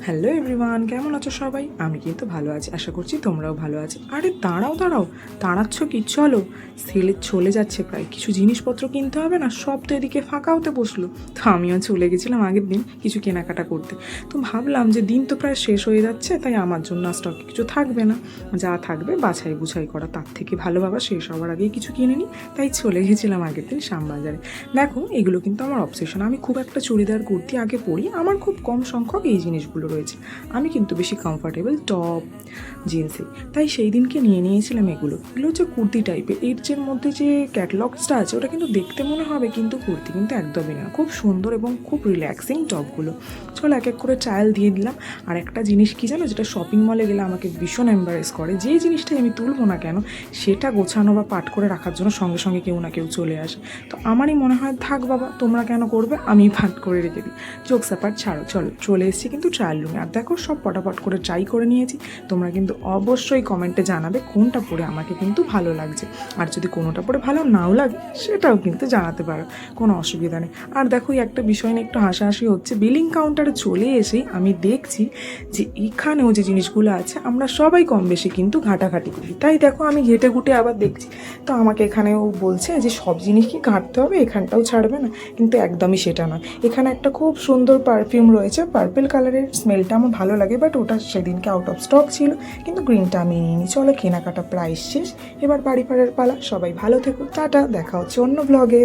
Hello everyone, কেমন আছো সবাই? আমি কিন্তু ভালো আছি, আশা করছি তোমরাও ভালো আছো। আরে দাঁড়াও দাঁড়াও, দাঁড়াচ্ছ কি? চলো, সেলে চলে যাচ্ছে প্রায়, কিছু জিনিসপত্র কিনতে হবে না? সব তো এদিকে ফাঁকা হতে বসলো। তো আমিও চলে গেছিলাম আগের দিন কিছু কেনাকাটা করতে। তো ভাবলাম যে দিন তো প্রায় শেষ হয়ে যাচ্ছে, তাই আমার জন্য স্টকে কিছু থাকবে না, যা থাকবে বাছাই বুছাই করা, তার থেকে ভালো বাবা শেষ হওয়ার আগেই কিছু কিনে নিই। তাই চলে গেছিলাম আগের দিন শ্যামবাজারে। দেখো, এগুলো কিন্তু আমার অবসেশন। আমি খুব একটা চুড়িদার কুর্তি আগে পরি, আমার খুব কম সংখ্যক এই জিনিসগুলো রয়েছে। আমি কিন্তু বেশি কমফর্টেবল টপ জিন্সে, তাই সেই দিনকে নিয়ে নিয়েছিলাম এগুলো হচ্ছে কুর্তি টাইপের। এর যে মধ্যে যে ক্যাটলগসটা আছে ওটা কিন্তু দেখতে মনে হবে, কিন্তু কুর্তি কিন্তু একদমই না। খুব সুন্দর এবং খুব রিল্যাক্সিং টপগুলো। চলো এক এক করে ট্রায়াল দিয়ে দিলাম। আর একটা জিনিস কি জানো, যেটা শপিং মলে গেলে আমাকে ভীষণ এম্বারেস করে, যে জিনিসটাই আমি তুলবো না কেন সেটা গোছানো বা পাট করে রাখার জন্য সঙ্গে সঙ্গে কেউ না কেউ চলে আসে। তো আমারই মনে হয় থাক বাবা, তোমরা কেন করবে, আমি পাট করে রেখে দিই। জোক স্যাপার ছাড়ো, চলো চলে এসেছি কিন্তু ট্রায়াল রুমে। আর দেখো, সব পটাপট করে ট্রাই করে নিয়েছি। তোমরা কিন্তু অবশ্যই কমেন্টে জানাবে কোনটা পরে আমাকে কিন্তু ভালো লাগছে। আর যদি কোনোটা পরে ভালো নাও লাগে সেটাও কিন্তু জানাতে পারো, কোনো অসুবিধা নেই। আর দেখো, একটা বিষয় নিয়ে একটু হাসাহাসি হচ্ছে। বিলিং কাউন্টারে চলে এসেই আমি দেখছি যে এখানেও যে জিনিসগুলো আছে আমরা সবাই কম বেশি কিন্তু ঘাটাঘাটি করি। তাই দেখো, আমি ঘেটে ঘুটে আবার দেখছি, তো আমাকে এখানেও বলছে যে সব জিনিস কি ঘাঁটতে হবে, এখানটাও ছাড়বে না? কিন্তু একদমই সেটা নয়। এখানে একটা খুব সুন্দর পারফিউম রয়েছে, পার্পল কালারের, স্মেলটা আমার ভালো লাগে, বাট ওটা সেদিনকে আউট অফ স্টক ছিল। কিন্তু গ্রিনটা আমি নিইনি। চলো, কেনাকাটা প্রাইস শেষ, এবার বাড়ি ফেরার পালা। সবাই ভালো থেকো, টাটা, দেখা হচ্ছে অন্য ব্লগে।